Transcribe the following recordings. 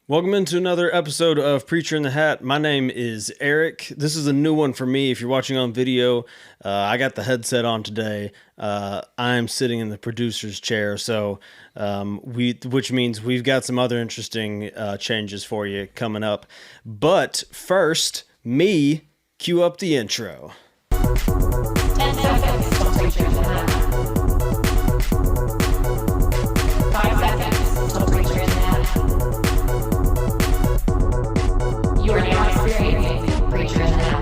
Welcome into another episode of Preacher in the Hat. My name is Eric. This is a new one for me. If you're watching on video, I got the headset on today. I'm sitting in the producer's chair, so which means we've got some other interesting changes for you coming up. But first, cue up the intro. 10 seconds till Preacher in the Hat. 5 seconds till Preacher in the Hat. You are now experiencing Preacher in the Hat.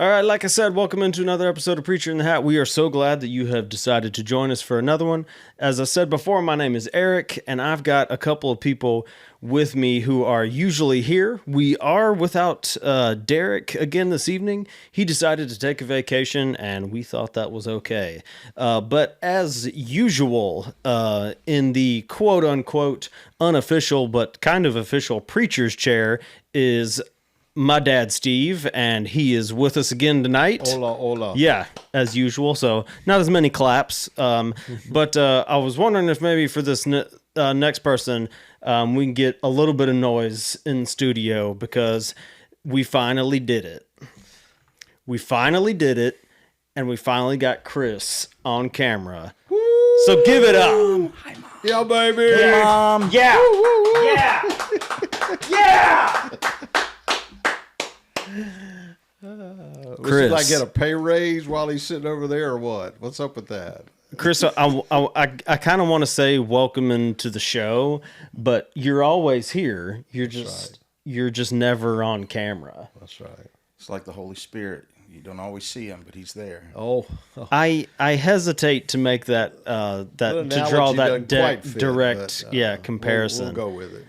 All right, like I said, welcome into another episode of Preacher in the Hat. We are so glad that you have decided to join us for another one. As I said before, my name is Eric, and I've got a couple of people with me who are usually here. We are without Derek again this evening. He decided to take a vacation, and we thought that was okay. But as usual, in the quote-unquote unofficial but kind of official preacher's chair is my dad, Steve, and he is with us again tonight. Hola. Yeah, as usual. So not as many claps. But I was wondering if maybe for this next person, we can get a little bit of noise in the studio because we finally did it. We finally did it, and we finally got Chris on camera. Woo! So give it up. Hi, Mom. Yeah, baby. Yeah. Mom. Yeah. Woo. Yeah. Yeah. Chris, did I get a pay raise while he's sitting over there, or what? What's up with that? Chris, I kind of want to say welcome into the show, but you're always here. You're just never on camera. That's right. It's like the Holy Spirit. You don't always see him, but he's there. Oh. I hesitate to make that to draw that direct comparison. We'll go with it.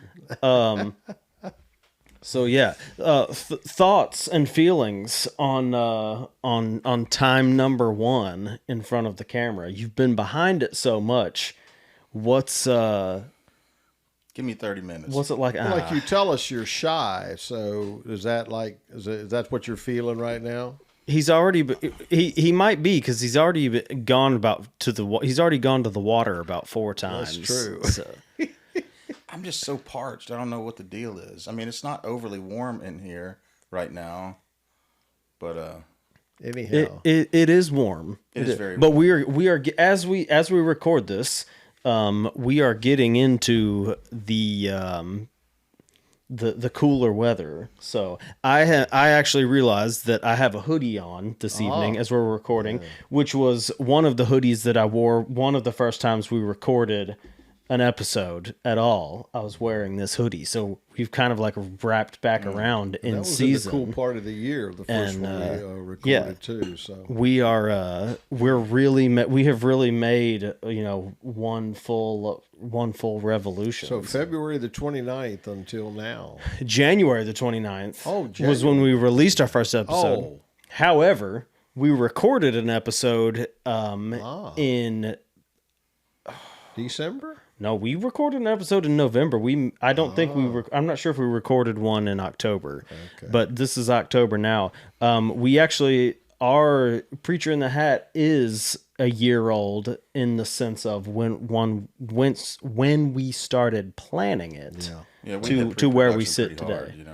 So yeah, thoughts and feelings on time number one in front of the camera. You've been behind it so much. What's Give me 30 minutes. what's it like? Well, like you tell us you're shy, so is that what you're feeling right now? He's already he might be because he's already gone to the water about 4 times. That's true. So. I'm just so parched. I don't know what the deal is. I mean, it's not overly warm in here right now, but Anyhow, It is warm. It is very But warm. we are as we record this, we are getting into the cooler weather. So I actually realized that I have a hoodie on this evening as we're recording, which was one of the hoodies that I wore one of the first times we recorded an episode at all. I was wearing this hoodie, so we've kind of like wrapped back around in that was season. in the cool part of the year, the first one we recorded yeah. too. So We are we have really made one full revolution. So February the 29th until now. January the 29th was when January. we released our first episode. Oh. However, we recorded an episode in December? no, we recorded an episode in November. I don't think I'm not sure if we recorded one in October. Okay. But this is October now. We actually our Preacher in the Hat is a year old in the sense of when we started planning it yeah, we had to where we pre-production sit pretty today.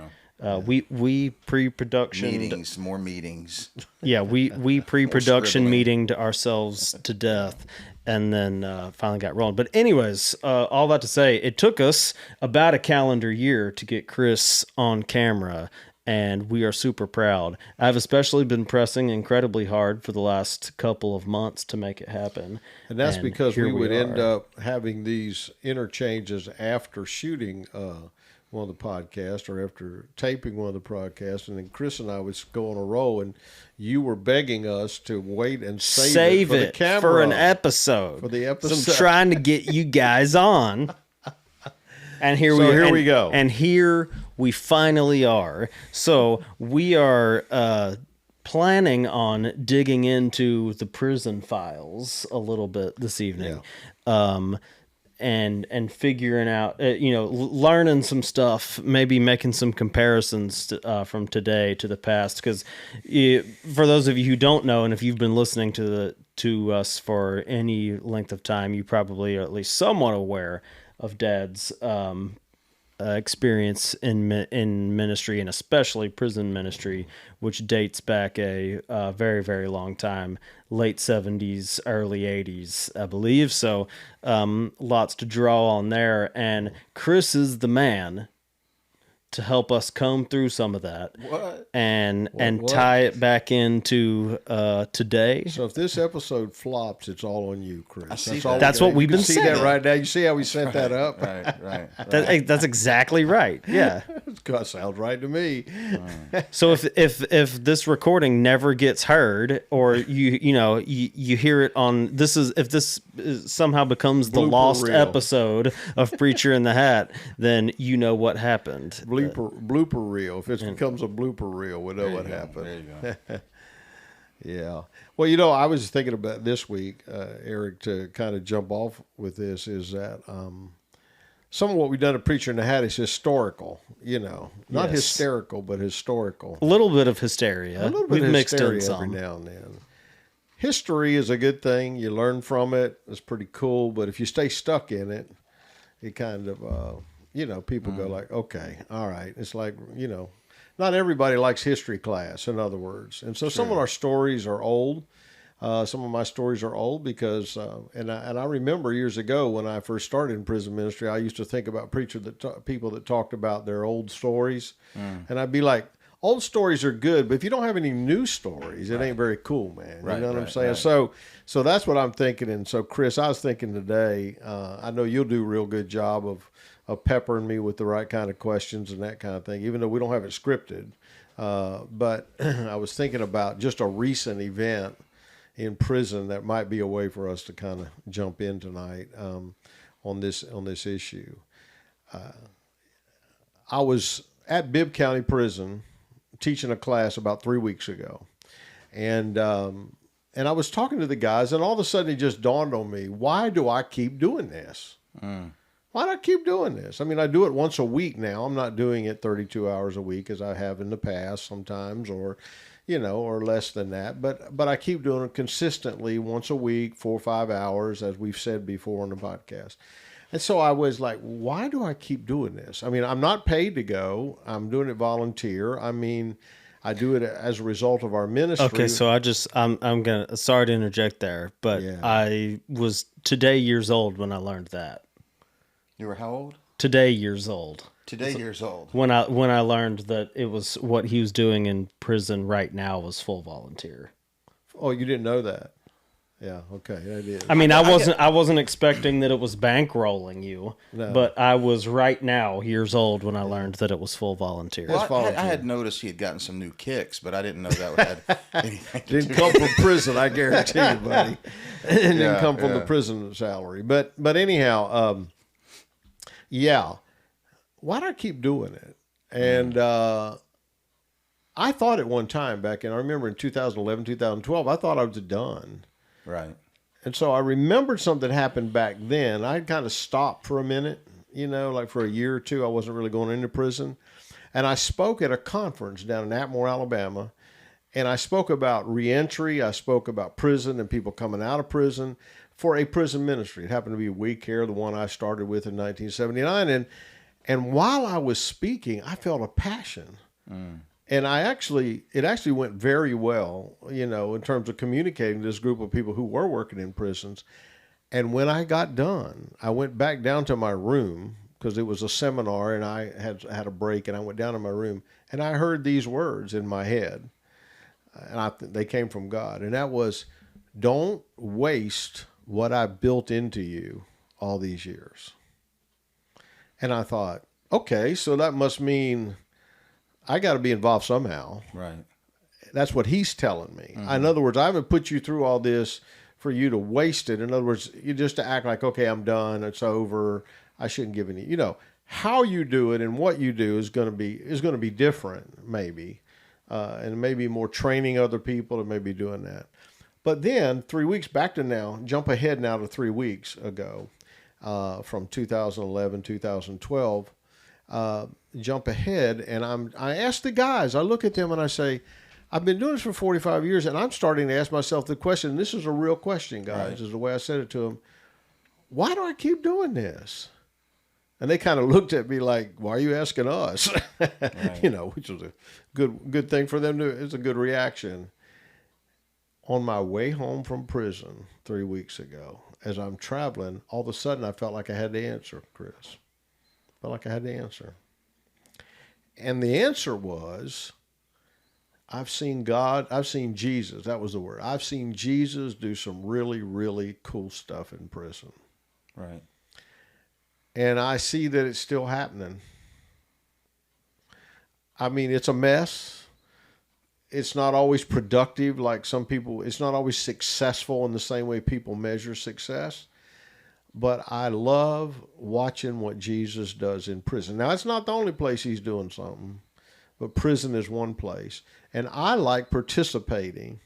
hard, We pre-production more meetings. Yeah, we pre-production scribbling. meetinged ourselves to death and then finally got rolling. But anyways, all that to say, it took us about a calendar year to get Chris on camera, and we are super proud. I've especially been pressing incredibly hard for the last couple of months to make it happen. And that's because here we would end are. up having these interchanges after shooting one of the podcasts or after taping one of the podcasts. And then Chris and I would go on a roll, and you were begging us to wait and save it for the camera. for an episode. For the So episode. I'm trying to get you guys on. And here So we go. And here we finally are. So we are planning on digging into the prison files a little bit this evening. and figuring out, learning some stuff, maybe making some comparisons from today to the past. Because for those of you who don't know, and if you've been listening to us for any length of time, you probably are at least somewhat aware of Dad's experience in ministry, and especially prison ministry, which dates back a very, very long time, late 70s, early 80s, I believe. So lots to draw on there. And Chris is the man to help us comb through some of that. And tie it back into today. So if this episode flops, it's all on you, Chris. That's what we've been saying. See that right now? You see how we set that up? Right. That's exactly right. Yeah. That sounds right to me. So if this recording never gets heard, or you hear it on if this somehow becomes the Blooper lost reel. episode of Preacher in the Hat, then you know what happened. Blooper reel. If it becomes a blooper reel, we know what happened. There you go. Yeah. Well, I was thinking about this week, Eric, to kind of jump off with this, is that some of what we've done at Preacher in the Hat is historical, not Yes. hysterical, but historical. A little bit of hysteria. A little bit We've of mixed in hysteria some. every now and then. History is a good thing. You learn from it. It's pretty cool. But if you stay stuck in it, it kind of, people go like, okay, all right. It's like, not everybody likes history class, in other words. And so some of our stories are old. Some of my stories are old because, and I remember years ago when I first started in prison ministry, I used to think about people that talked about their old stories. And I'd be like, old stories are good, but if you don't have any new stories, it ain't very cool, man. You know what I'm saying? Right. So that's what I'm thinking. And so, Chris, I was thinking today, I know you'll do a real good job of peppering me with the right kind of questions and that kind of thing, even though we don't have it scripted. But I was thinking about just a recent event in prison that might be a way for us to kind of jump in tonight on this issue. I was at Bibb County Prison teaching a class about 3 weeks ago, and I was talking to the guys, and all of a sudden it just dawned on me: why do I keep doing this? Why do I keep doing this? I mean, I do it once a week now. I'm not doing it 32 hours a week as I have in the past sometimes, or less than that. But I keep doing it consistently once a week, 4 or 5 hours, as we've said before on the podcast. And so I was like, why do I keep doing this? I mean, I'm not paid to go. I'm doing it volunteer. I mean, I do it as a result of our ministry. Okay, so I'm gonna, sorry to interject there, but Yeah. I was today years old when I learned that. You were how old? Today years old. Today years old. When I learned that it was what he was doing in prison right now was full volunteer. Oh, you didn't know that? Yeah, okay, that is. I mean, I wasn't expecting that it was bankrolling you, No. but I was right now years old when I learned that it was full volunteer. Well, I volunteer. had noticed he had gotten some new kicks, but I didn't know that had anything to Didn't do. come from prison, I guarantee you, buddy. It didn't Yeah, come from the yeah. prison salary. But anyhow, yeah. Why do I keep doing it? And I thought at one time back in, I remember in 2011, 2012, I thought I was done. Right. And so I remembered something happened back then. I kind of stopped for a minute, like for a year or two. I wasn't really going into prison. And I spoke at a conference down in Atmore, Alabama. And I spoke about reentry. I spoke about prison and people coming out of prison for a prison ministry. It happened to be We Care, the one I started with in 1979. And while I was speaking, I felt a passion. And it actually went very well, in terms of communicating to this group of people who were working in prisons. And when I got done, I went back down to my room because it was a seminar and I had a break, and I went down to my room and I heard these words in my head, and they came from God. And that was, don't waste what I built into you all these years. And I thought, okay, so that must mean I got to be involved somehow. Right. That's what he's telling me. In other words, I haven't put you through all this for you to waste it. In other words, you just to act like, okay, I'm done, it's over, I shouldn't give any. How you do it and what you do is going to be different, maybe, and maybe more training other people to maybe doing that. But then 3 weeks back to now, jump ahead now to 3 weeks ago. from 2011, 2012. Jump ahead, and I ask the guys, I look at them and I say, I've been doing this for 45 years, and I'm starting to ask myself the question, and this is a real question, guys, Right. is the way I said it to them. Why do I keep doing this? And they kind of looked at me like, why are you asking us? You know, which was a good thing for them to, it's a good reaction. On my way home from prison 3 weeks ago, as I'm traveling, all of a sudden I felt like I had the answer, Chris. Felt like I had the answer. And the answer was, I've seen God, I've seen Jesus, that was the word. I've seen Jesus do some really, really cool stuff in prison. Right. And I see that it's still happening. I mean, it's a mess. It's not always productive like some people, it's not always successful in the same way people measure success. But I love watching what Jesus does in prison. Now, it's not the only place he's doing something, but prison is one place. And I like participating,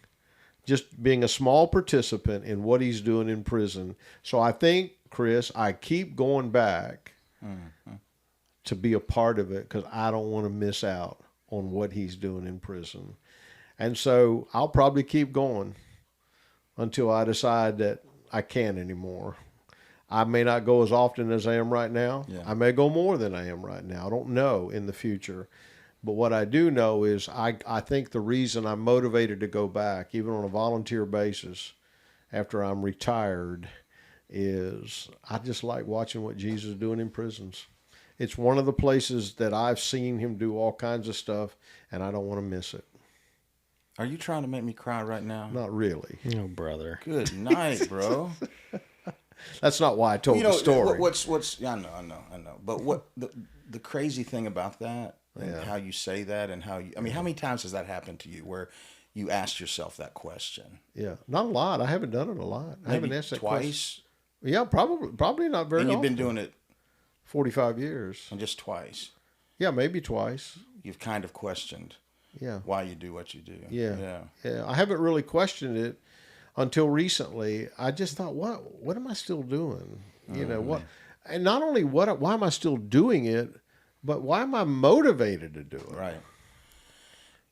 just being a small participant in what he's doing in prison. So I think, Chris, I keep going back to be a part of it because I don't want to miss out on what he's doing in prison. And so I'll probably keep going until I decide that I can't anymore. I may not go as often as I am right now. Yeah. I may go more than I am right now. I don't know in the future. But what I do know is I think the reason I'm motivated to go back, even on a volunteer basis, after I'm retired, is I just like watching what Jesus is doing in prisons. It's one of the places that I've seen him do all kinds of stuff, and I don't want to miss it. Are you trying to make me cry right now? Not really. Oh, brother. Good night, bro. That's not why I told the story. What's I know. But what the crazy thing about that and Yeah. how you say that and how you, I mean, how many times has that happened to you where you asked yourself that question? Yeah, not a lot. I haven't done it a lot. I haven't Maybe asked that question. twice, Yeah, probably not very and you've often. been doing it 45 years. and just twice. Yeah, maybe twice. You've kind of questioned Yeah. why you do what you do. Yeah. I haven't really questioned it until recently. I just thought, what am I still doing? You know, what, and not only why am I still doing it, but why am I motivated to do it? Right.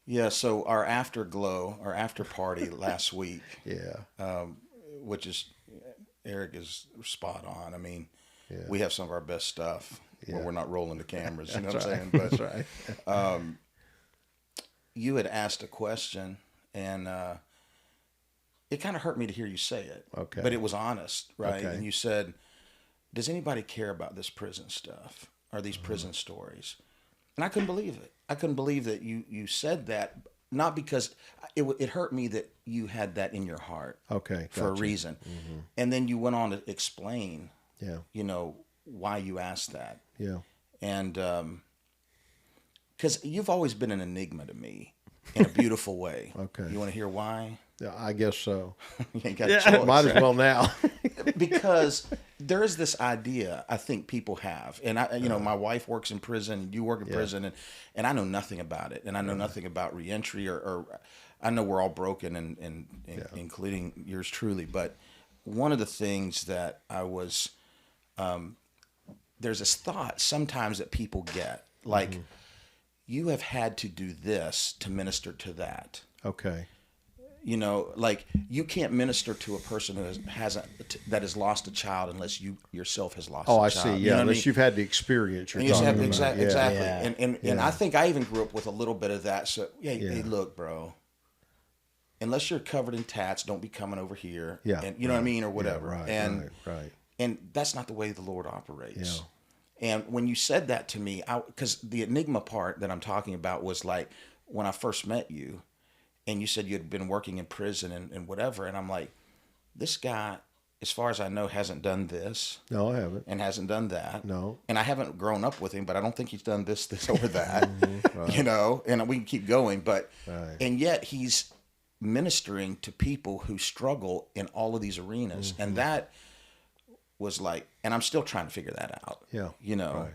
Yeah. So our afterglow, our after party last week, Yeah. which is Eric is spot on. I mean, we have some of our best stuff where we're not rolling the cameras. You know what I'm saying? But That's right. you had asked a question, and it kind of hurt me to hear you say it. Okay. But it was honest, right? Okay. And you said, "Does anybody care about this prison stuff or these prison stories?" And I couldn't believe it. I couldn't believe that you said that. Not because it hurt me that you had that in your heart. Okay. For a gotcha. reason. And then you went on to explain, Yeah. you know, why you asked that. Yeah. And because you've always been an enigma to me in a beautiful way. Okay. You want to hear why? Yeah, I guess so. You ain't got a choice. Might as well now. Because there is this idea I think people have, and my wife works in prison, you work in prison, and I know nothing about it, and I know nothing about reentry, or I know we're all broken, and including yours truly. But one of the things that I was, there's this thought sometimes that people get, like, you have had to do this to minister to that. Okay. You know, like you can't minister to a person who that has lost a child unless you yourself has lost. Oh, a I child. see. You Yeah, know what I unless mean? you've had the experience. You're And you just talking have about. Yeah. exactly. Yeah. And I think I even grew up with a little bit of that. So hey, look, bro. Unless you're covered in tats, don't be coming over here. Yeah, and you know what I mean, or Yeah, whatever. right. Right. And that's not the way the Lord operates. Yeah. And when you said that to me, because the enigma part that I'm talking about was like when I first met you, and you said you had been working in prison and whatever, and I'm like, this guy, as far as I know, hasn't done this. No, I haven't. And hasn't done that. No. And I haven't grown up with him, but I don't think he's done this or that. Right. You know, and we can keep going, but Right. and yet he's ministering to people who struggle in all of these arenas, and that was like, and I'm still trying to figure that out. Yeah. You know. Right.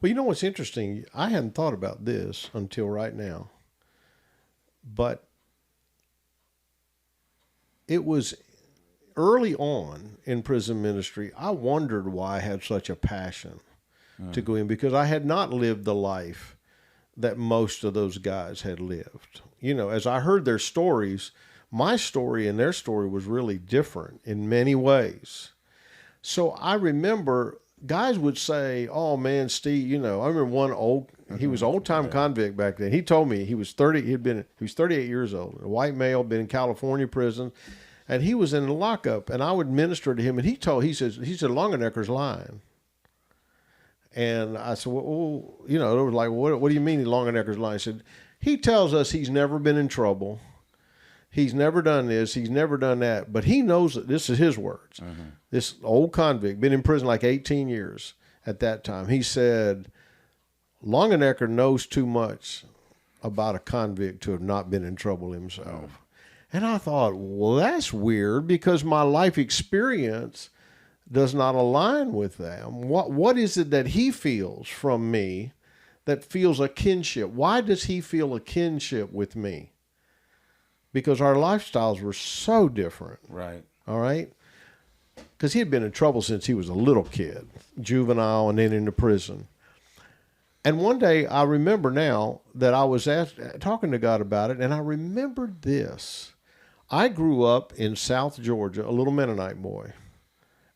Well, you know what's interesting? I hadn't thought about this until right now. But it was early on in prison ministry, I wondered why I had such a passion to go in, because I had not lived the life that most of those guys had lived. You know, as I heard their stories, my story and their story was really different in many ways. So I remember guys would say, "Oh man, Steve, you know," I remember one he was an old-time convict back then. He told me he was 38 years old, a white male, been in California prison, and he was in the lockup, and I would minister to him, and he said Longenecker's lying. And I said, well, you know, it was like, what do you mean Longenecker's lying? He said, he tells us he's never been in trouble. He's never done this. He's never done that. But he knows that this is his words. This old convict, been in prison like 18 years at that time. He said, Longenecker knows too much about a convict to have not been in trouble himself. And I thought, well, that's weird, because my life experience does not align with them. What is it that he feels from me that feels a kinship? Why does he feel a kinship with me? Because our lifestyles were so different. Right. All right? Because he had been in trouble since he was a little kid, juvenile, and then into prison. And one day, I remember now that I was talking to God about it, and I remembered this. I grew up in South Georgia, a little Mennonite boy.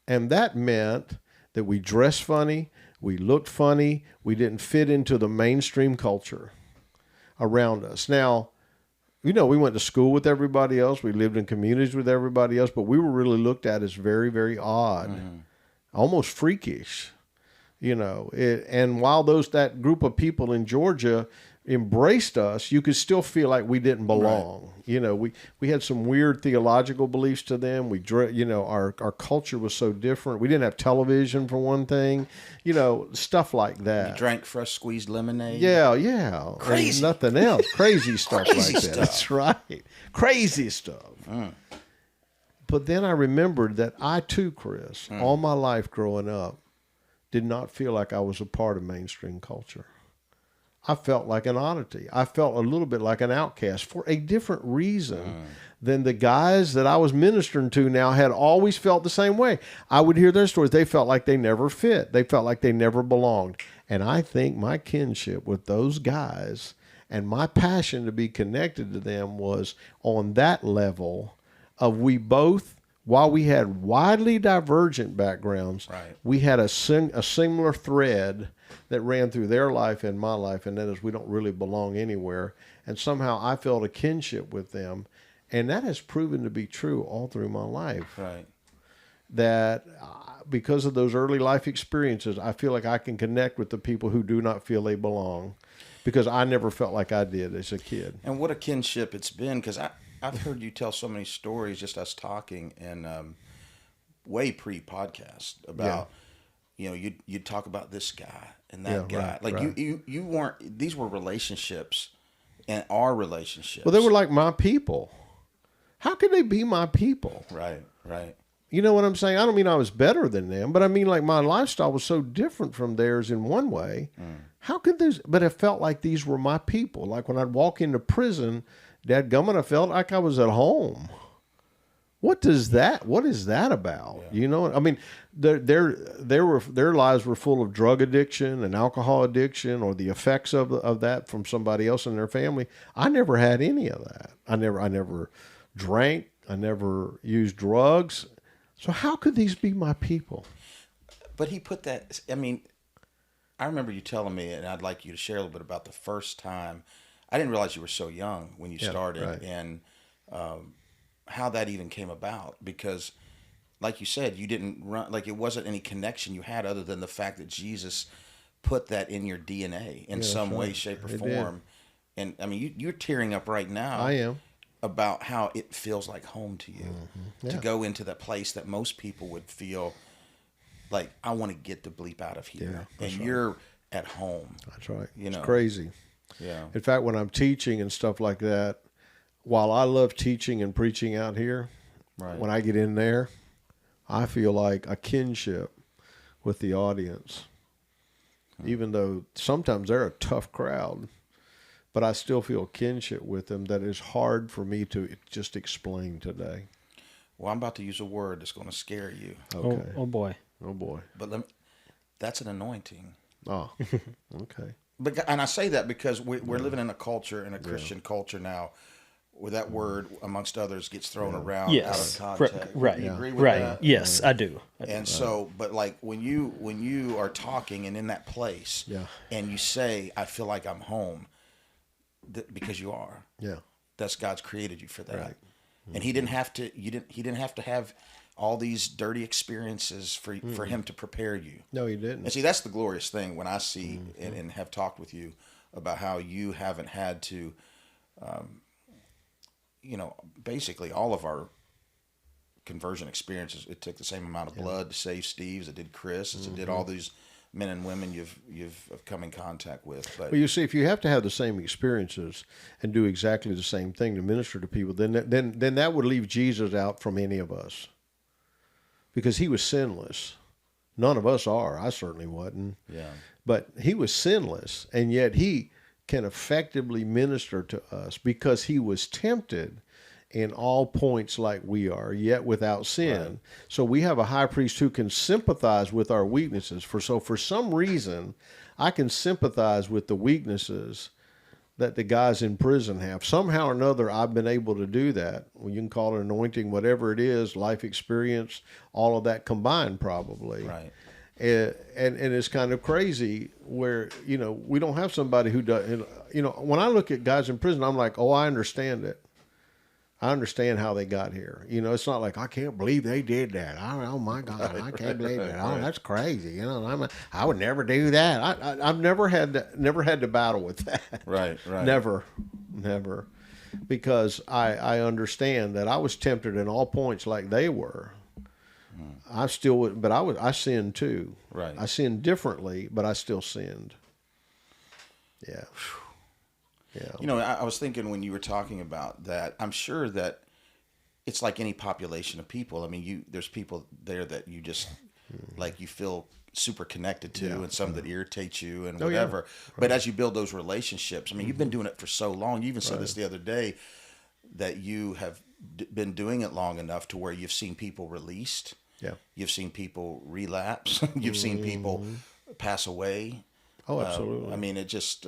And that meant that we dressed funny, we looked funny, we didn't fit into the mainstream culture around us. Now, you know, we went to school with everybody else, we lived in communities with everybody else, but we were really looked at as very, very odd, almost freakish, you know. And while that group of people in Georgia embraced us, you could still feel like we didn't belong. Right. You know, we had some weird theological beliefs to them. You know, our culture was so different. We didn't have television, for one thing. You know, stuff like that. You drank fresh squeezed lemonade. Yeah. Crazy. And nothing else. Crazy stuff Crazy like stuff. that. That's right. Crazy stuff. But then I remembered that I too, Chris, all my life growing up, did not feel like I was a part of mainstream culture. I felt like an oddity. I felt a little bit like an outcast for a different reason than the guys that I was ministering to now had always felt the same way. I would hear their stories. They felt like they never fit. They felt like they never belonged. And I think my kinship with those guys and my passion to be connected to them was on that level of we both, while we had widely divergent backgrounds, we had a similar thread that ran through their life and my life, and that is we don't really belong anywhere. And somehow I felt a kinship with them, and that has proven to be true all through my life. Right. That because of those early life experiences, I feel like I can connect with the people who do not feel they belong, because I never felt like I did as a kid. And what a kinship it's been, because I've heard you tell so many stories, just us talking, and way pre-podcast about, you know, you'd talk about this guy and that guy. You weren't, these were relationships and our relationships. Well, they were like my people. How could they be my people? Right. You know what I'm saying? I don't mean I was better than them, but I mean like my lifestyle was so different from theirs in one way. How could this? But it felt like these were my people. Like when I'd walk into prison, dadgummit, I felt like I was at home. What is that about? Yeah. You know, I mean, their lives were full of drug addiction and alcohol addiction, or the effects of that from somebody else in their family. I never had any of that. I never drank. I never used drugs. So how could these be my people? But he put that. I mean, I remember you telling me, and I'd like you to share a little bit about the first time. I didn't realize you were so young when you started, and how that even came about, because like you said, you didn't run, like it wasn't any connection you had other than the fact that Jesus put that in your DNA in some way, shape, or form. And I mean, you're tearing up right now. I am. About how it feels like home to you to go into that place that most people would feel like, I want to get the bleep out of here. And you're at home. That's right. You know, it's crazy. Yeah. In fact, when I'm teaching and stuff like that, while I love teaching and preaching out here, when I get in there, I feel like a kinship with the audience, even though sometimes they're a tough crowd, but I still feel kinship with them that is hard for me to just explain today. Well, I'm about to use a word that's going to scare you, Okay. Oh boy. Oh boy. but that's an anointing. Oh. Okay. And I say that because we're living in a culture, in a Christian culture now, where that word, amongst others, gets thrown around Yes. out of context. Right. You agree with Right. that? Yes, I do. And so, but like when you are talking and in that place, Yeah. and you say, "I feel like I'm home," because you are. Yeah. That's God's created you for that, Right. and He didn't have to. He didn't have to have all these dirty experiences for Him to prepare you. No, you didn't. And see, that's the glorious thing when I see and have talked with you about how you haven't had to, basically all of our conversion experiences, it took the same amount of blood to save Steve as it did Chris, as it did all these men and women you've come in contact with. But Well, you see, if you have to have the same experiences and do exactly the same thing to minister to people, then that would leave Jesus out from any of us, because he was sinless. None of us are. I certainly wasn't. yeah, But he was sinless, and yet he can effectively minister to us because he was tempted in all points like we are, yet without sin. Right. So we have a high priest who can sympathize with our weaknesses. For some reason, I can sympathize with the weaknesses that the guys in prison have. Somehow or another, I've been able to do that. Well, you can call it anointing, whatever it is, life experience, all of that combined probably. right. And it's kind of crazy where, we don't have somebody who does, when I look at guys in prison, I'm like, oh, I understand it. I understand how they got here. It's not like, I can't believe they did that. Oh my God, I can't believe it. Oh, that's crazy. I would never do that. I've never had to battle with that. Right. Never. Because I understand that I was tempted in all points like they were. I still would, but I sinned too. Right. I sinned differently, but I still sinned. Yeah. Yeah. I was thinking when you were talking about that, I'm sure that it's like any population of people. I mean, there's people there that you just like you feel super connected to, and some that irritate you and whatever. Right. But as you build those relationships, I mean, you've been doing it for so long. You even said this the other day that you have been doing it long enough to where you've seen people released. Yeah. You've seen people relapse. You've seen people pass away. Oh, absolutely. I mean, it just.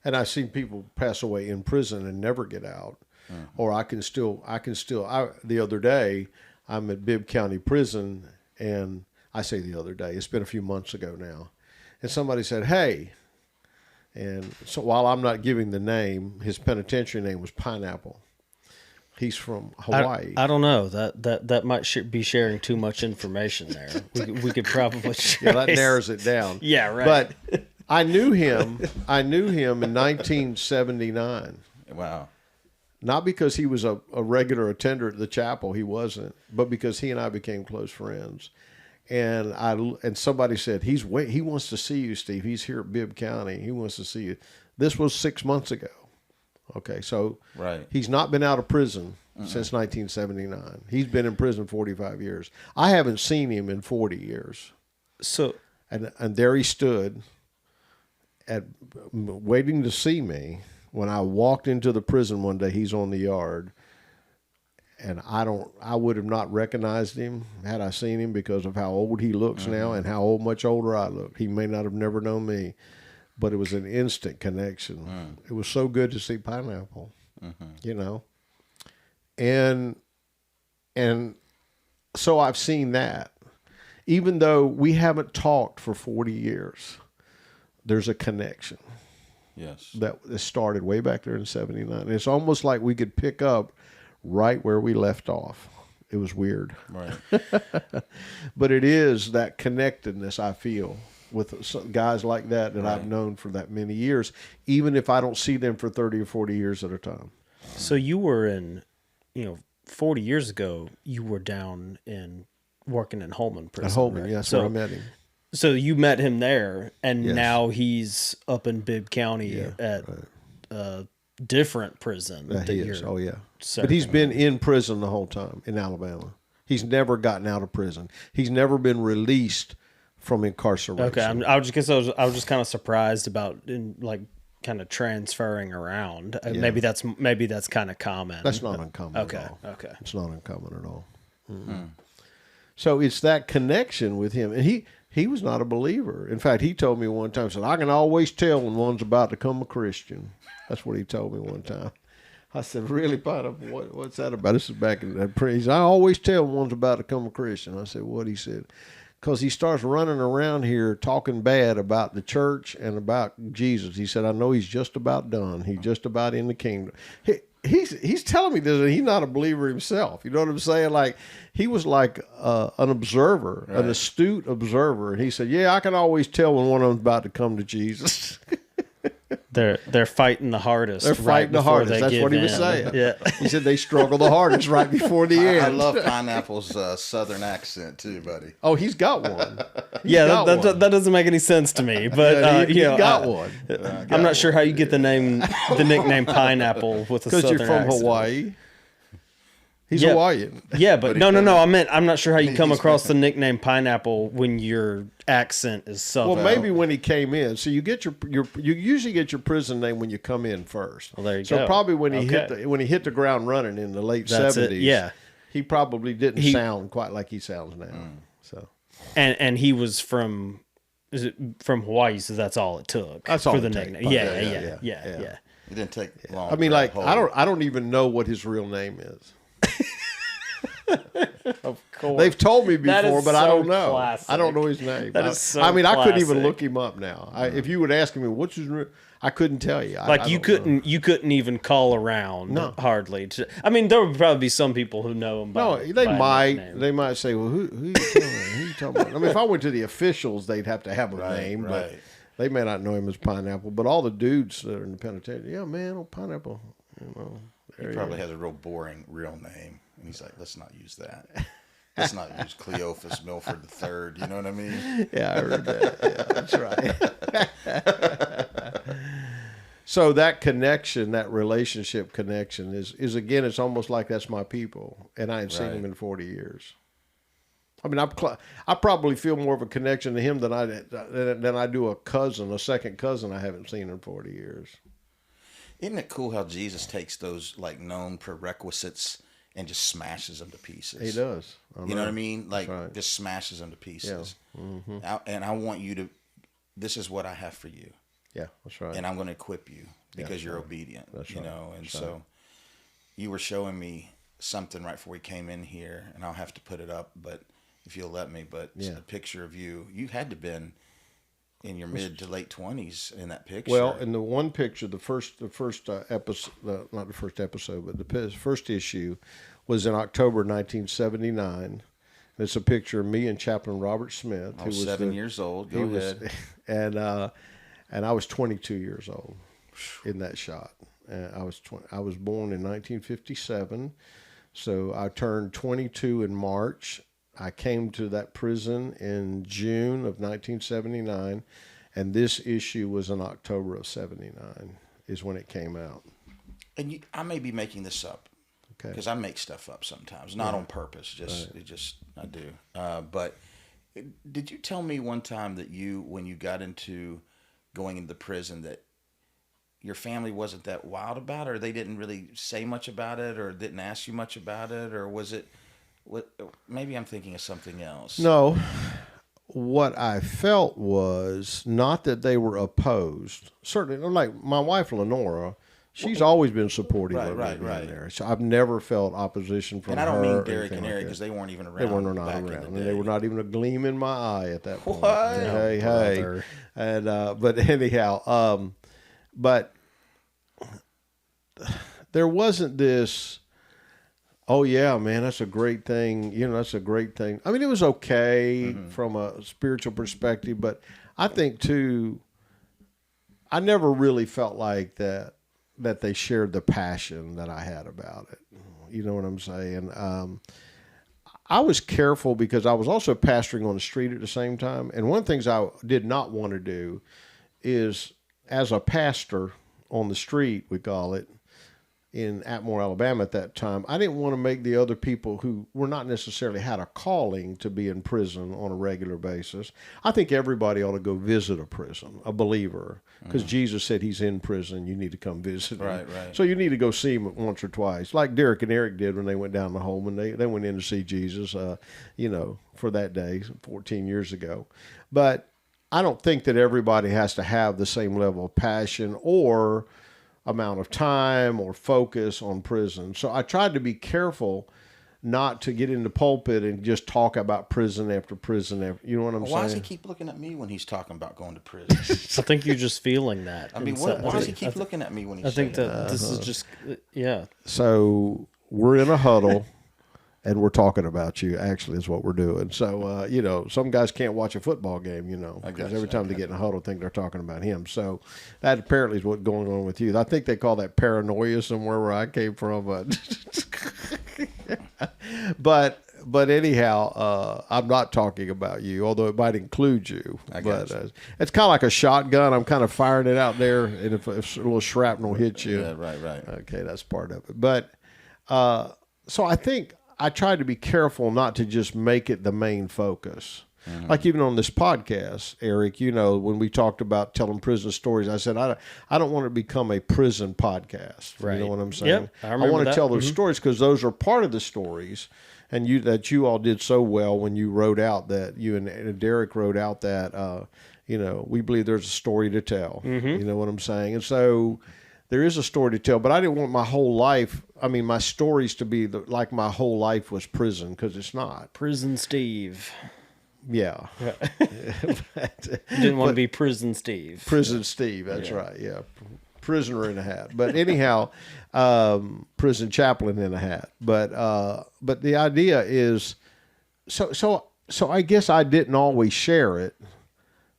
And I've seen people pass away in prison and never get out. Or the other day, I'm at Bibb County Prison, and I say the other day, it's been a few months ago now, and somebody said, hey, and so while I'm not giving the name, his penitentiary name was Pineapple. He's from Hawaii. I don't know. That might be sharing too much information there. We could probably Yeah, that narrows it down. Yeah, right. But I knew him in 1979. Wow. Not because he was a regular attender at the chapel, he wasn't, but because he and I became close friends. And somebody said, he wants to see you, Steve. He's here at Bibb County. He wants to see you. This was 6 months ago. Okay, so Right. he's not been out of prison since 1979. He's been in prison 45 years. I haven't seen him in 40 years. So And there he stood waiting to see me. When I walked into the prison one day, he's on the yard, and I would have not recognized him had I seen him because of how old he looks now and how much older I look. He may not have never known me, but it was an instant connection. It was so good to see Pineapple, and so I've seen that. Even though we haven't talked for 40 years, there's a connection. Yes. That started way back there in 79. It's almost like we could pick up right where we left off. It was weird. Right. But it is that connectedness I feel with some guys like that Right. I've known for that many years, even if I don't see them for 30 or 40 years at a time. So you were in, 40 years ago, you were down in working in Holman prison. At Holman, right? that's so, where I met him. So you met him there, and Yes. now he's up in Bibb County at a different prison. Yeah, that he you're is. Oh, yeah. serving. But he's been in prison the whole time in Alabama. He's never gotten out of prison. He's never been released from incarceration. Okay, I was just kind of surprised about kind of transferring around. Maybe that's kind of common. That's not uncommon Okay, at all. okay. It's not uncommon at all. So it's that connection with him. And he was not a believer. In fact, he told me one time, said, I can always tell when one's about to become a Christian. That's what he told me one time. I said, really, Pineapple, what's that about? This is back in that praise. I always tell when one's about to become a Christian. I said, what? He said, because he starts running around here talking bad about the church and about Jesus. He said, I know he's just about done. He's just about in the kingdom. He's telling me this, and he's not a believer himself. You know what I'm saying? Like, he was like an observer, an astute observer. And he said, yeah, I can always tell when one of them's about to come to Jesus. They're fighting the hardest. They're fighting the hardest. That's what he was saying. Yeah. He said they struggle the hardest right before the end. I love Pineapple's southern accent too, buddy. Oh, he's got one. Yeah, that doesn't make any sense to me. But he's got one. I'm not sure how you get the nickname Pineapple with a Because southern you're from accent. Hawaii. He's Yeah. Hawaiian. Yeah, but no. I meant I'm not sure how you come across the nickname Pineapple when your accent is southern. Well, maybe when he came in. So you get you usually get your prison name when you come in first. Well, there you so go. probably when he Okay. hit the ground running in the late That's it, 70s. yeah. He probably didn't sound quite like he sounds now. So and he was from Hawaii, so that's all it took. That's all for it the takes. nickname. Yeah. Yeah. It didn't take long. I mean, for like that whole- I don't even know what his real name is. Of course. They've told me That before, is but I so don't know. classic. I don't know his name. That is so I mean, I couldn't even classic. look him up now. If you would ask me what's his real, I couldn't tell you. Like you couldn't even call around hardly. I mean, there would probably be some people who know him. No, By, they by might. nickname. They might say, "Well, who you talking about? Who you talking about?" I mean, if I went to the officials, they'd have to have a name, but right. they may not know him as Pineapple. But all the dudes that are in the penitentiary, yeah, man, old Pineapple. You know, He probably has a real boring real name, and he's like, let's not use that. Let's not use Cleophas Milford III. You know what I mean? Yeah, I heard that. Yeah, that's right. So that connection, that relationship connection is again, it's almost like that's my people, and I ain't seen him in 40 years. I mean, I probably feel more of a connection to him than I do a second cousin I haven't seen in 40 years. Isn't it cool how Jesus takes those like known prerequisites and just smashes them to pieces? He does. You know what I mean? Like right. just smashes them to pieces. Mm-hmm. And I want you to. This is what I have for you, Yeah, that's right. and I'm going to equip you because you're obedient. That's you right. know, and so you were showing me something right before we came in here, and I'll have to put it up, but if you'll let me. But a picture of you. You had to been in your mid to late 20s in that picture. Well, in the one picture, the first episode, not the first episode, but the first issue was in October 1979. It's a picture of me and Chaplain Robert Smith. I was 7 years old. Go ahead. And I was 22 years old in that shot. I was born in 1957, so I turned 22 in March. I came to that prison in June of 1979, and this issue was in October of 79 is when it came out. And I may be making this up. Okay. Because I make stuff up sometimes, not on purpose. I do. But did you tell me one time that when you got into going into prison, that your family wasn't that wild about it, or they didn't really say much about it, or didn't ask you much about it, or was it? Maybe I'm thinking of something else. No, what I felt was not that they were opposed. Certainly, like my wife Lenora. She's always been supportive of me being there. So I've never felt opposition from her. And I don't mean or Derek anything and like Eric that. because they weren't even around. They were not back around, in the and day. they were not even a gleam in my eye at that point. What? Hey, brother. and but anyhow, but there wasn't this. Oh yeah, man, that's a great thing. You know, that's a great thing. I mean, it was okay from a spiritual perspective, but I think too, I never really felt like that they shared the passion that I had about it. You know what I'm saying? I was careful because I was also pastoring on the street at the same time. And one of the things I did not want to do is, as a pastor on the street, we call it, in Atmore, Alabama at that time, I didn't want to make the other people who were not necessarily had a calling to be in prison on a regular basis. I think everybody ought to go visit a prison, a believer, because Jesus said he's in prison. You need to come visit him. Right, right. So you need to go see him once or twice, like Derek and Eric did when they went down to Holman. They went in to see Jesus, for that day, 14 years ago. But I don't think that everybody has to have the same level of passion or amount of time or focus on prison. So I tried to be careful not to get in the pulpit and just talk about prison after prison after, you know what I'm saying? Why does he keep looking at me when he's talking about going to prison? I think you're just feeling that. I mean, why does he keep looking at me when he's I think saying that this is just, yeah. So we're in a huddle and we're talking about you, actually, is what we're doing. So, some guys can't watch a football game, because every time they get in a huddle, think they're talking about him. So that apparently is what's going on with you. I think they call that paranoia somewhere where I came from. But anyhow, I'm not talking about you, although it might include you. It's kind of like a shotgun. I'm kind of firing it out there, and if a little shrapnel hits you. Yeah, right. Okay, that's part of it. But so I think I tried to be careful not to just make it the main focus. Mm-hmm. Like even on this podcast, Eric, when we talked about telling prison stories, I said, I don't want to become a prison podcast. Right. You know what I'm saying? Yep, I want to that. tell those stories because those are part of the stories. And you all did so well when you wrote out that, you and Derek wrote out that, we believe there's a story to tell. Mm-hmm. You know what I'm saying? And so there is a story to tell, but I didn't want my whole life, my stories to be like my whole life was prison, because it's not. Prison Steve. Yeah. Didn't want to be Prison Steve. Prison Steve, that's right, yeah. Prisoner in a hat. But anyhow, prison chaplain in a hat. But the idea is, so I guess I didn't always share it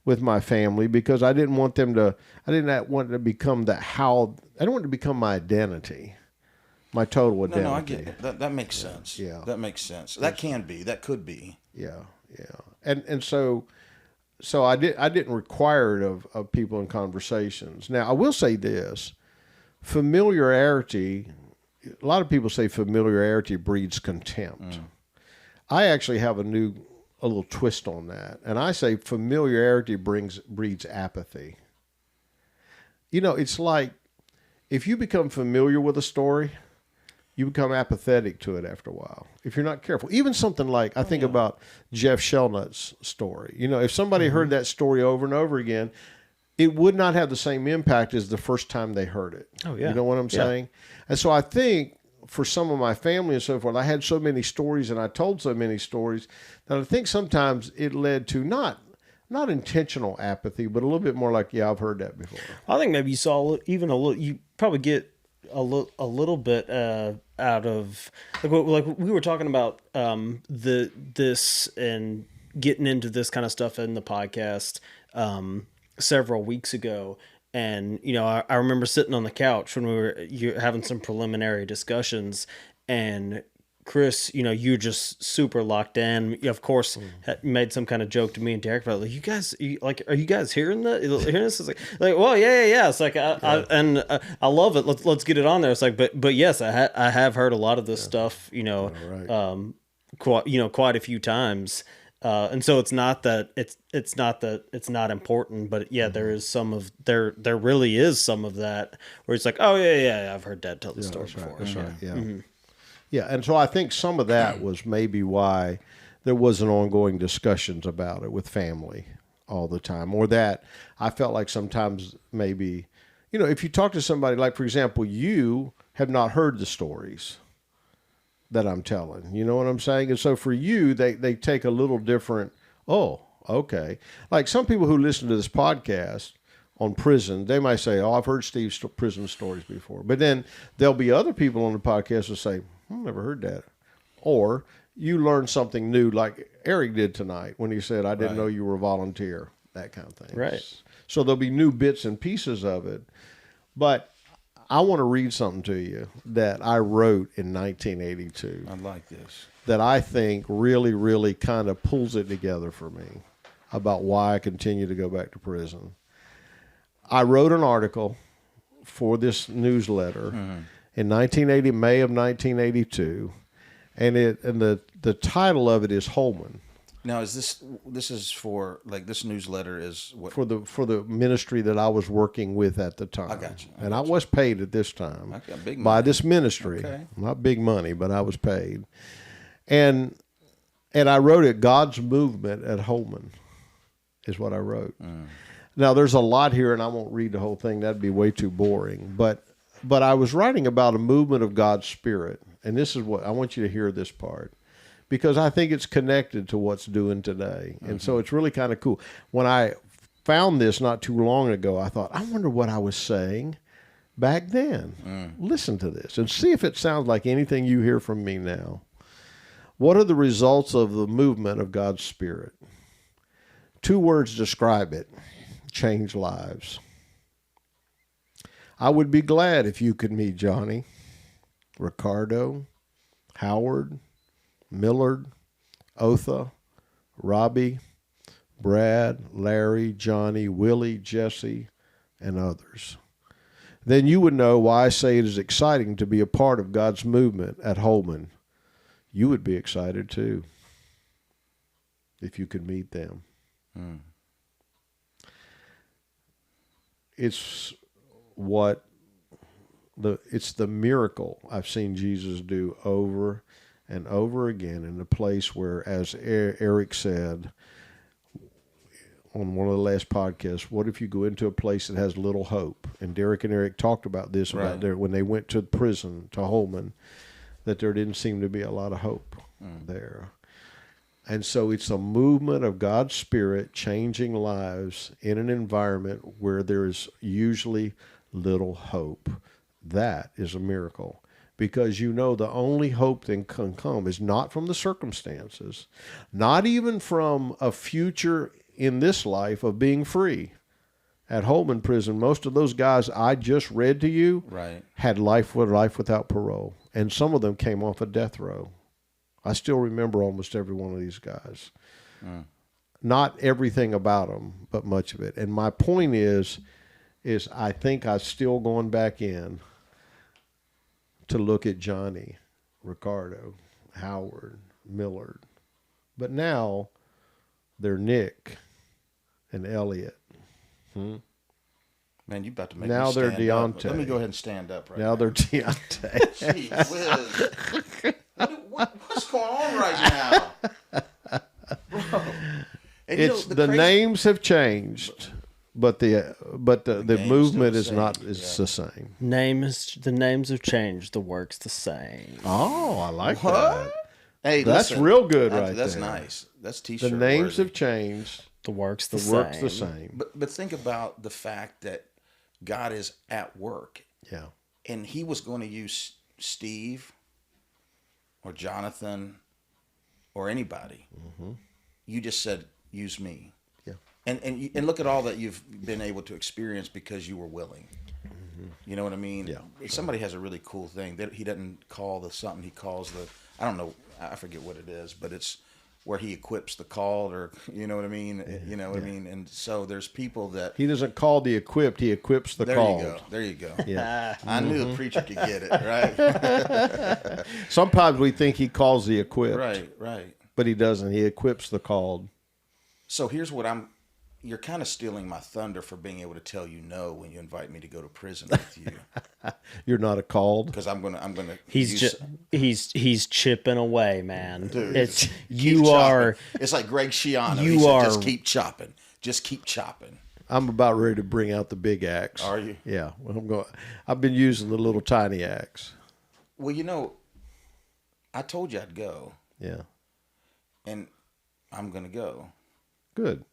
with my family because I didn't want them to, I didn't want it to become I don't want it to become my identity, my total identity. No, I get it. That makes sense. Yeah. That makes sense. That could be. Yeah. And so I didn't require it of people in conversations. Now, I will say this, familiarity, a lot of people say familiarity breeds contempt. I actually have a little twist on that. And I say familiarity breeds apathy. It's like if you become familiar with a story, you become apathetic to it after a while if you're not careful. Even something like, I think about Jeff Shelnutt's story. If somebody heard that story over and over again, it would not have the same impact as the first time they heard it. Oh, yeah. You know what I'm saying? And so I think for some of my family and so forth, I had so many stories and I told so many stories that I think sometimes it led to not intentional apathy, but a little bit more like, yeah, I've heard that before. I think maybe you saw even a little, you probably get a little bit out of like we were talking about this and getting into this kind of stuff in the podcast several weeks ago, and I remember sitting on the couch when we were having some preliminary discussions, and Chris, you're just super locked in. You, of course, had made some kind of joke to me and Derek about, like, you guys, are you guys hearing that? Hearing this? It's like, well, yeah. It's like, I love it. Let's get it on there. It's like, but yes, I have heard a lot of this stuff, quite a few times. And so it's not that it's not important, but yeah, there is there really is some of that where it's like, oh yeah, I've heard Dad tell the story before. That's right. Yeah. Mm-hmm. Yeah, and so I think some of that was maybe why there wasn't ongoing discussions about it with family all the time, or that I felt like sometimes maybe, if you talk to somebody, like, for example, you have not heard the stories that I'm telling, you know what I'm saying? And so for you, they take a little different, oh, okay. Like some people who listen to this podcast on prison, they might say, oh, I've heard Steve's prison stories before. But then there'll be other people on the podcast who say, I've never heard that. Or you learn something new, like Eric did tonight when he said, I didn't know you were a volunteer, that kind of thing. Right. So there'll be new bits and pieces of it. But I want to read something to you that I wrote in 1982. I like this. That I think really, really kind of pulls it together for me about why I continue to go back to prison. I wrote an article for this newsletter, in 1980, May of 1982, and the title of it is Holman. Now, is this is for, like, this newsletter is what? For the ministry that I was working with at the time. I got you. I was paid at this time Okay, big by money. this ministry. Okay. Not big money, but I was paid. And I wrote it, God's Movement at Holman is what I wrote. Now, there's a lot here, and I won't read the whole thing. That'd be way too boring. But I was writing about a movement of God's Spirit. And this is what I want you to hear, this part, because I think it's connected to what's doing today. And so it's really kind of cool. When I found this not too long ago, I thought, I wonder what I was saying back then. Listen to this and see if it sounds like anything you hear from me now. What are the results of the movement of God's Spirit? 2 words describe it: change lives. I would be glad if you could meet Johnny, Ricardo, Howard, Millard, Otha, Robbie, Brad, Larry, Johnny, Willie, Jesse, and others. Then you would know why I say it is exciting to be a part of God's movement at Holman. You would be excited too if you could meet them. It's it's the miracle I've seen Jesus do over and over again in a place where, as Eric said on one of the last podcasts, what if you go into a place that has little hope? And Derek and Eric talked about this about when they went to prison, to Holman, that there didn't seem to be a lot of hope there. And so it's a movement of God's Spirit changing lives in an environment where there is usually little hope. That is a miracle. Because the only hope that can come is not from the circumstances, not even from a future in this life of being free. At Holman Prison, most of those guys I just read to you had life without parole. And some of them came off a death row. I still remember almost every one of these guys. Not everything about them, but much of it. And my point is I think I'm still going back in to look at Johnny, Ricardo, Howard, Millard. But now they're Nick and Elliot. Man, you about to make Now me they're stand up. Deontay. Let me go ahead and stand up right Now now. they're Deontay. Gee whiz. What's going on right now? Bro. And It's the crazy- names have changed, but the game's movement still the same. is the same. The names have changed. The work's the same. Oh, I like that. Hey, That's listen, real good right That's there. nice. That's The t-shirt names worthy. have changed. The work's the The same. work's the same. But think about the fact that God is at work, Yeah. and He was going to use Steve or Jonathan or anybody. You just said, use me. Yeah. And look at all that you've been able to experience because you were willing. You know what I mean? Yeah. Somebody has a really cool thing that he doesn't call the something. He calls the, I don't know, I forget what it is, but it's where he equips the called, or you know what I mean? You know what I mean? And so there's people that, He doesn't call the equipped, he equips the there called. you go. There you go. Yeah. I knew the preacher could get it, right? Sometimes we think he calls the equipped, Right. but he doesn't. He equips the called. So here's what you're kind of stealing my thunder for being able to tell you no when you invite me to go to prison with you, You're not a called. because I'm gonna. He's chipping away, man. Dude, It's keep you chopping. are It's like Greg Schiano. you He said, are- just keep chopping. Just keep chopping. I'm about ready to bring out the big axe. Are you? Yeah. Well, I've been using the little tiny axe. Well, I told you I'd go, Yeah. and I'm gonna go. Good.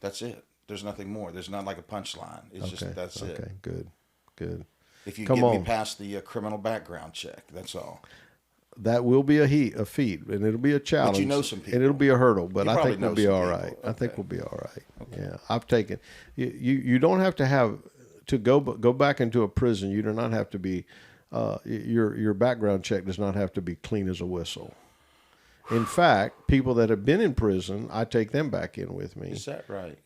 That's it. There's nothing more. There's not like a punchline. It's just that's Okay. it. Good. If you Come get me on. past the criminal background check, that's all. That will be a feat, and it'll be a challenge. know some people. and it'll be a hurdle. But You I probably think we'll know be some all people. right. I think Okay. we'll be all right. Yeah, I've taken you don't have to have to go back into a prison. You do not have to be your background check does not have to be clean as a whistle. In fact, people that have been in prison, I take them back in with me. Is that right?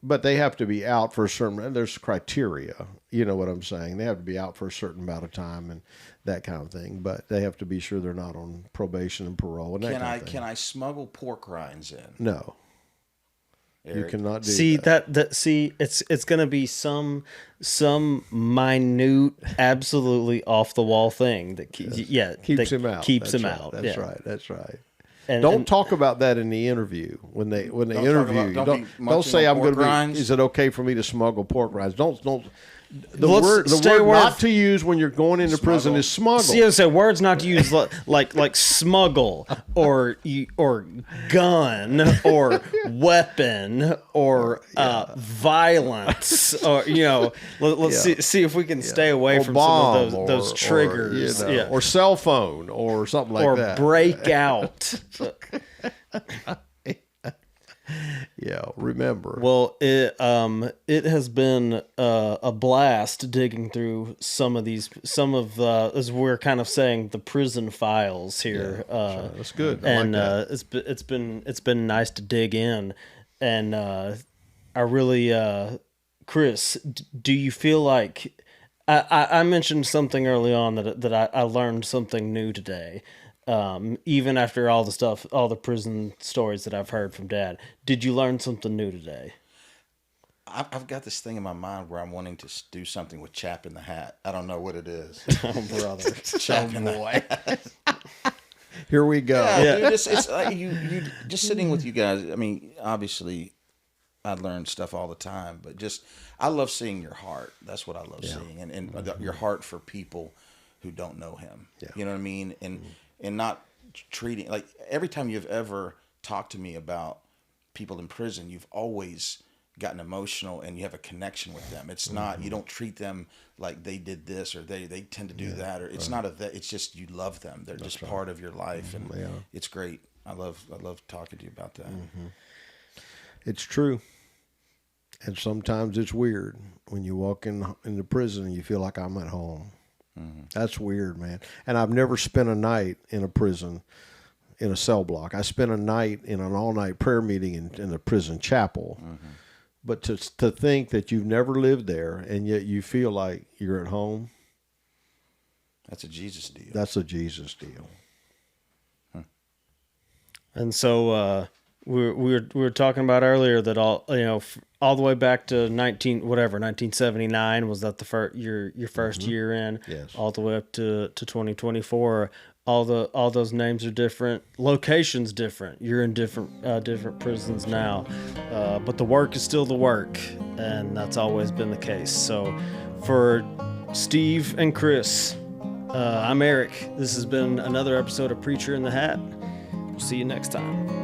but they have to be out for a certain. There's criteria. You know what I'm saying? They have to be out for a certain amount of time and that kind of thing. But they have to be sure they're not on probation and parole and that kind of thing. Can I smuggle pork rinds in? No, you Eric? cannot do See that. see it's gonna be some minute, absolutely off the wall thing that keeps Keeps him out. Keeps That's him right. out. That's yeah. right. That's right. And, Don't and- talk about that in the interview when they Don't interview talk you. about- don't be Don't munching say on I'm going pork to be. rinds. Is it okay for me to smuggle pork rinds? Don't. The Let's word stay away not f- to use when you're going into prison Smuggle. is smuggle. See, I said words not to use like smuggle or gun or weapon or violence or let's Yeah. see if we can stay away Or from bomb some of those or, triggers, or cell phone or something like or that. break out. Yeah, remember. Well, it has been a blast digging through some of as we're kind of saying, the prison files here. Sure, that's good. I And like that. it's been nice to dig in, and I really, Chris, do you feel like I mentioned something early on that I learned something new today. Even after all the prison stories that I've heard from Dad, did you learn something new today? I've got this thing in my mind where I'm wanting to do something with Chap in the Hat. I don't know what it is. Oh, brother. Chap in the Hat. Here we go. Yeah, dude, it's like you just sitting with you guys. I mean, obviously, I learn stuff all the time, but I love seeing your heart. That's what I love seeing, and your heart for people who don't know Him. Yeah. You know what I mean? And not treating, like, every time you've ever talked to me about people in prison, you've always gotten emotional and you have a connection with them. It's not, you don't treat them like they did this or they tend to do that, or it's not it's just you love them. They're just part of your life, and it's great. I love talking to you about that. It's true. And sometimes it's weird when you walk into prison and you feel like I'm at home. That's weird, man. And I've never spent a night in a prison in a cell block. I spent a night in an all-night prayer meeting in a prison chapel. But to think that you've never lived there and yet you feel like you're at home, That's a Jesus deal. that's a Jesus deal. And so we were talking about earlier that all the way back to 1979 was that your first year in. Yes. All the way up to 2024. All those names are different, locations different. You're in different prisons now, but the work is still the work, and that's always been the case. So, for Steve and Chris, I'm Eric. This has been another episode of Preacher in the Hat. We'll see you next time.